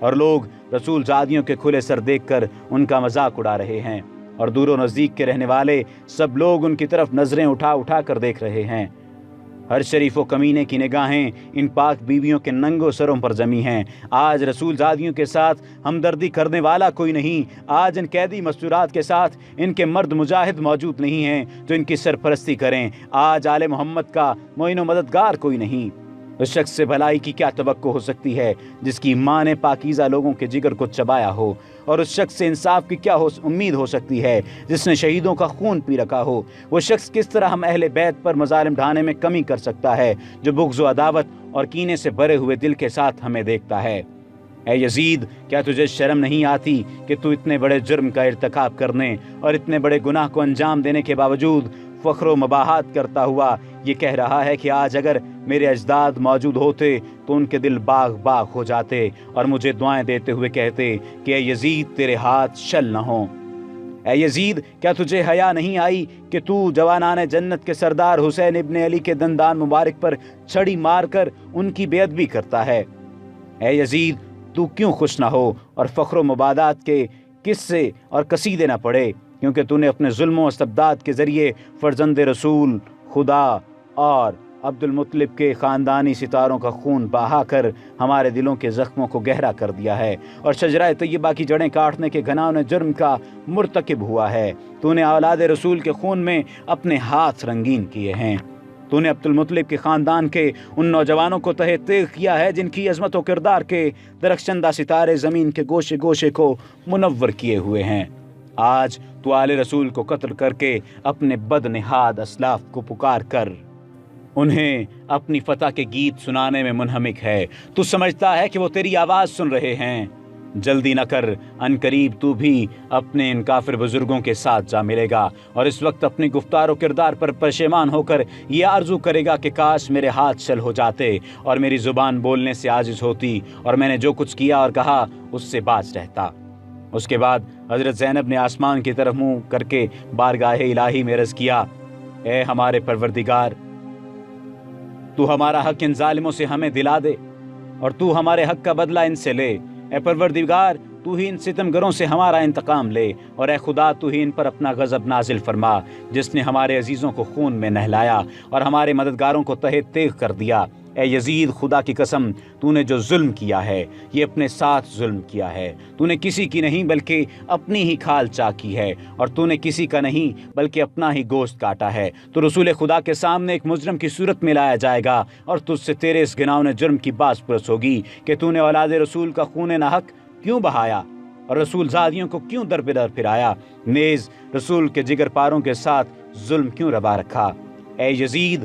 اور لوگ رسول زادیوں کے کھلے سر دیکھ کر ان کا مذاق اڑا رہے ہیں، اور دور و نزدیک کے رہنے والے سب لوگ ان کی طرف نظریں اٹھا اٹھا کر دیکھ رہے ہیں۔ ہر شریف و کمینے کی نگاہیں ان پاک بیویوں کے ننگوں سروں پر جمی ہیں۔ آج رسول زادیوں کے ساتھ ہمدردی کرنے والا کوئی نہیں، آج ان قیدی مستورات کے ساتھ ان کے مرد مجاہد موجود نہیں ہیں جو ان کی سرپرستی کریں۔ آج آل محمد کا معین و مددگار کوئی نہیں۔ اس شخص سے بھلائی کی کیا توقع ہو سکتی ہے جس کی ماں نے پاکیزہ لوگوں کے جگر کو چبایا ہو، اور اس شخص سے انصاف کی کیا امید ہو سکتی ہے جس نے شہیدوں کا خون پی رکھا ہو۔ وہ شخص کس طرح ہم اہل بیت پر مظالم ڈھانے میں کمی کر سکتا ہے جو بغض و عداوت اور کینے سے بھرے ہوئے دل کے ساتھ ہمیں دیکھتا ہے۔ اے یزید، کیا تجھے شرم نہیں آتی کہ تو اتنے بڑے جرم کا ارتکاب کرنے اور اتنے بڑے گناہ کو انجام دینے کے باوجود فخر و مباحات کرتا ہوا یہ کہہ رہا ہے کہ آج اگر میرے اجداد موجود ہوتے تو ان کے دل باغ باغ ہو جاتے اور مجھے دعائیں دیتے ہوئے کہتے کہ اے یزید تیرے ہاتھ شل نہ ہوں۔ اے یزید، کیا تجھے حیا نہیں آئی کہ تو جوانان جنت کے سردار حسین ابن علی کے دندان مبارک پر چھڑی مار کر ان کی بے ادبی کرتا ہے؟ اے یزید، تو کیوں خوش نہ ہو اور فخر و مبادات کے قصے اور قصیدے نہ پڑھے، کیونکہ تو نے اپنے ظلم و استبداد کے ذریعے فرزند رسول خدا اور عبد المطلب کے خاندانی ستاروں کا خون بہا کر ہمارے دلوں کے زخموں کو گہرا کر دیا ہے، اور شجرہ طیبہ کی جڑیں کاٹنے کے گناہوں جرم کا مرتکب ہوا ہے۔ تو نے اولاد رسول کے خون میں اپنے ہاتھ رنگین کیے ہیں۔ تو نے عبد المطلب کے خاندان کے ان نوجوانوں کو تہہ تیغ کیا ہے جن کی عظمت و کردار کے درخشندہ ستارے زمین کے گوشے گوشے کو منور کیے ہوئے ہیں۔ آج تو آل رسول کو قتل کر کے اپنے بد نہاد اسلاف کو پکار کر انہیں اپنی فتح کے گیت سنانے میں منہمک ہے۔ تو سمجھتا ہے کہ وہ تیری آواز سن رہے ہیں۔ جلدی نہ کر، ان قریب تو بھی اپنے ان کافر بزرگوں کے ساتھ جا ملے گا، اور اس وقت اپنی گفتار و کردار پر پشیمان ہو کر یہ آرزو کرے گا کہ کاش میرے ہاتھ شل ہو جاتے اور میری زبان بولنے سے عاجز ہوتی اور میں نے جو کچھ کیا اور کہا اس سے باز رہتا۔ اس کے بعد حضرت زینب نے آسمان کی طرف منہ کر کے بارگاہ الہی میں عرض کیا، اے ہمارے پروردگار، تو ہمارا حق ان ظالموں سے ہمیں دلا دے اور تو ہمارے حق کا بدلہ ان سے لے۔ اے پروردگار، تو ہی ان ستمگروں سے ہمارا انتقام لے، اور اے خدا تو ہی ان پر اپنا غضب نازل فرما جس نے ہمارے عزیزوں کو خون میں نہلایا اور ہمارے مددگاروں کو تہہ تیغ کر دیا۔ اے یزید، خدا کی قسم، تو نے جو ظلم کیا ہے یہ اپنے ساتھ ظلم کیا ہے۔ تو نے کسی کی نہیں بلکہ اپنی ہی کھال چاکی ہے، اور تو نے کسی کا نہیں بلکہ اپنا ہی گوشت کاٹا ہے۔ تو رسول خدا کے سامنے ایک مجرم کی صورت میں لایا جائے گا، اور تجھ سے تیرے اس گناہوں جرم کی باز پرس ہوگی کہ تو نے اولاد رسول کا خون ناحق کیوں بہایا اور رسول زادیوں کو کیوں در بدر پھرایا، نیز رسول کے جگر پاروں کے ساتھ ظلم کیوں روا رکھا۔ اے یزید،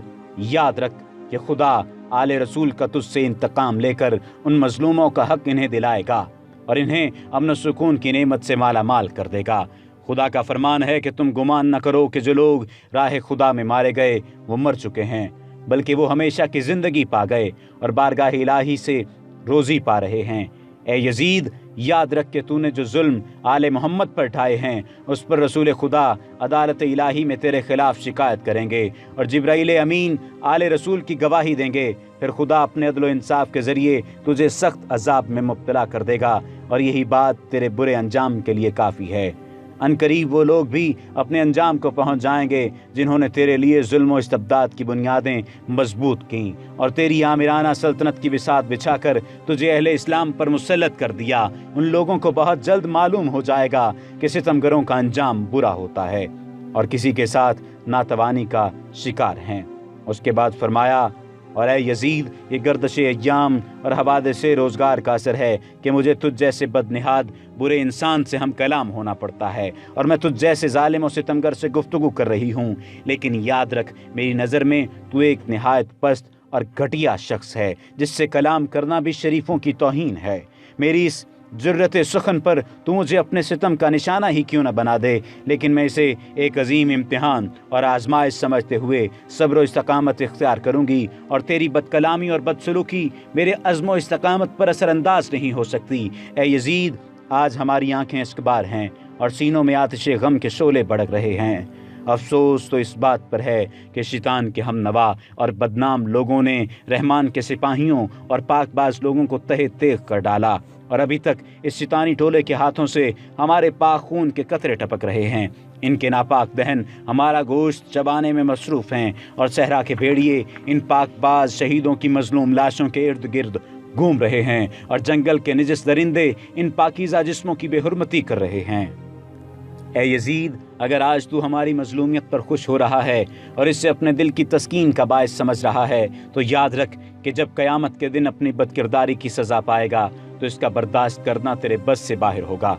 یاد رکھ کہ خدا آل رسول کا تجھ سے انتقام لے کر ان مظلوموں کا حق انہیں دلائے گا اور انہیں امن و سکون کی نعمت سے مالا مال کر دے گا۔ خدا کا فرمان ہے کہ تم گمان نہ کرو کہ جو لوگ راہ خدا میں مارے گئے وہ مر چکے ہیں، بلکہ وہ ہمیشہ کی زندگی پا گئے اور بارگاہ الہی سے روزی پا رہے ہیں۔ اے یزید، یاد رکھ کہ تو نے جو ظلم آل محمد پر ڈھائے ہیں اس پر رسول خدا عدالت الہی میں تیرے خلاف شکایت کریں گے، اور جبرائیل امین آل رسول کی گواہی دیں گے۔ پھر خدا اپنے عدل و انصاف کے ذریعے تجھے سخت عذاب میں مبتلا کر دے گا، اور یہی بات تیرے برے انجام کے لیے کافی ہے۔ ان قریب وہ لوگ بھی اپنے انجام کو پہنچ جائیں گے جنہوں نے تیرے لیے ظلم و استبداد کی بنیادیں مضبوط کیں اور تیری آمرانہ سلطنت کی بساط بچھا کر تجھے اہل اسلام پر مسلط کر دیا۔ ان لوگوں کو بہت جلد معلوم ہو جائے گا کہ ستمگروں کا انجام برا ہوتا ہے اور کسی کے ساتھ ناتوانی کا شکار ہیں۔ اس کے بعد فرمایا، اور اے یزید، یہ گردش ایام اور حوادث روزگار کا اثر ہے کہ مجھے تجھ جیسے بد نہاد برے انسان سے ہم کلام ہونا پڑتا ہے، اور میں تجھ جیسے ظالم و ستمگر سے گفتگو کر رہی ہوں۔ لیکن یاد رکھ، میری نظر میں تو ایک نہایت پست اور گھٹیا شخص ہے جس سے کلام کرنا بھی شریفوں کی توہین ہے۔ میری اس جرت سخن پر تو مجھے اپنے ستم کا نشانہ ہی کیوں نہ بنا دے، لیکن میں اسے ایک عظیم امتحان اور آزمائش سمجھتے ہوئے صبر و استقامت اختیار کروں گی، اور تیری بد کلامی اور بد سلوکی میرے عزم و استقامت پر اثر انداز نہیں ہو سکتی۔ اے یزید، آج ہماری آنکھیں اشکبار ہیں اور سینوں میں آتش غم کے شعلے بھڑک رہے ہیں۔ افسوس تو اس بات پر ہے کہ شیطان کے ہم نوا اور بدنام لوگوں نے رحمان کے سپاہیوں اور پاک باز لوگوں کو تہہ تیغ کر ڈالا۔ اور ابھی تک اس شیطانی ٹولے کے ہاتھوں سے ہمارے پاک خون کے قطرے ٹپک رہے ہیں۔ ان کے ناپاک دہن ہمارا گوشت چبانے میں مصروف ہیں، اور صحرا کے بھیڑیے ان پاک باز شہیدوں کی مظلوم لاشوں کے ارد گرد گھوم رہے ہیں، اور جنگل کے نجس درندے ان پاکیزہ جسموں کی بے حرمتی کر رہے ہیں۔ اے یزید، اگر آج تو ہماری مظلومیت پر خوش ہو رہا ہے اور اس سے اپنے دل کی تسکین کا باعث سمجھ رہا ہے، تو یاد رکھ کہ جب قیامت کے دن اپنی بدکرداری کی سزا پائے گا تو اس کا برداشت کرنا تیرے بس سے باہر ہوگا۔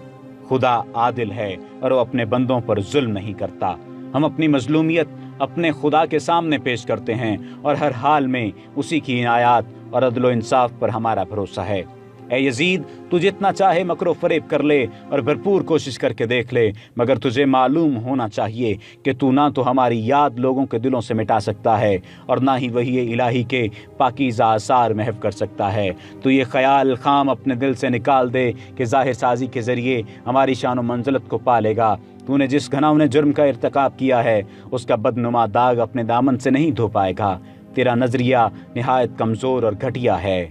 خدا عادل ہے اور وہ اپنے بندوں پر ظلم نہیں کرتا۔ ہم اپنی مظلومیت اپنے خدا کے سامنے پیش کرتے ہیں، اور ہر حال میں اسی کی عنایات اور عدل و انصاف پر ہمارا بھروسہ ہے۔ اے یزید، تو جتنا چاہے مکر و فریب کر لے اور بھرپور کوشش کر کے دیکھ لے، مگر تجھے معلوم ہونا چاہیے کہ تو نہ تو ہماری یاد لوگوں کے دلوں سے مٹا سکتا ہے، اور نہ ہی وحی الہی کے پاکیزہ آثار محو کر سکتا ہے۔ تو یہ خیال خام اپنے دل سے نکال دے کہ ظاہر سازی کے ذریعے ہماری شان و منزلت کو پالے گا۔ تو نے جس گھناؤنے جرم کا ارتکاب کیا ہے، اس کا بدنما داغ اپنے دامن سے نہیں دھو پائے گا۔ تیرا نظریہ نہایت کمزور اور گھٹیا ہے۔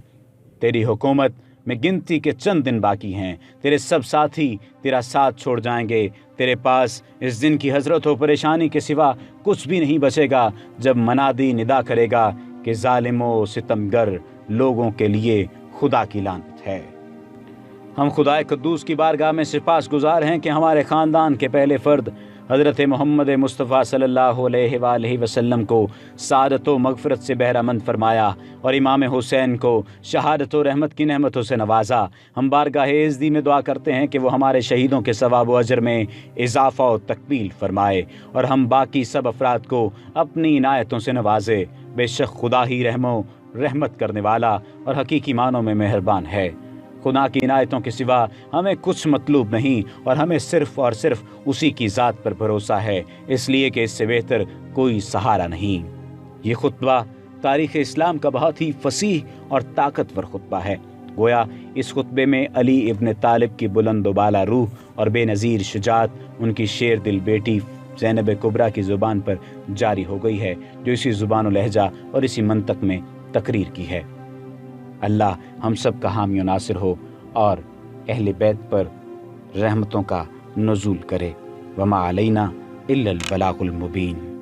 تیری حکومت میں گنتی کے چند دن باقی ہیں، تیرے سب ساتھی تیرا ساتھ چھوڑ جائیں گے۔ تیرے پاس اس دن کی حسرت و پریشانی کے سوا کچھ بھی نہیں بچے گا، جب منادی ندا کرے گا کہ ظالم و ستمگر لوگوں کے لیے خدا کی لعنت ہے۔ ہم خدا قدوس کی بارگاہ میں سپاس گزار ہیں کہ ہمارے خاندان کے پہلے فرد حضرت محمد مصطفیٰ صلی اللہ علیہ وآلہ وسلم کو سعادت و مغفرت سے بہرہ مند فرمایا، اور امام حسین کو شہادت و رحمت کی نعمتوں سے نوازا۔ ہم بارگاہ عزدی میں دعا کرتے ہیں کہ وہ ہمارے شہیدوں کے ثواب و اجر میں اضافہ و تکمیل فرمائے، اور ہم باقی سب افراد کو اپنی عنایتوں سے نوازے۔ بے شک خدا ہی رحم و رحمت کرنے والا اور حقیقی معنوں میں مہربان ہے۔ خدا کی عنایتوں کے سوا ہمیں کچھ مطلوب نہیں، اور ہمیں صرف اور صرف اسی کی ذات پر بھروسہ ہے، اس لیے کہ اس سے بہتر کوئی سہارا نہیں۔ یہ خطبہ تاریخ اسلام کا بہت ہی فصیح اور طاقتور خطبہ ہے۔ گویا اس خطبے میں علی ابن طالب کی بلند و بالا روح اور بے نظیر شجاعت ان کی شیر دل بیٹی زینب کبریٰ کی زبان پر جاری ہو گئی ہے، جو اسی زبان و لہجہ اور اسی منطق میں تقریر کی ہے۔ اللہ ہم سب کا حامی و ناصر ہو اور اہل بیت پر رحمتوں کا نزول کرے۔ وما علینا الا البلاغ المبین۔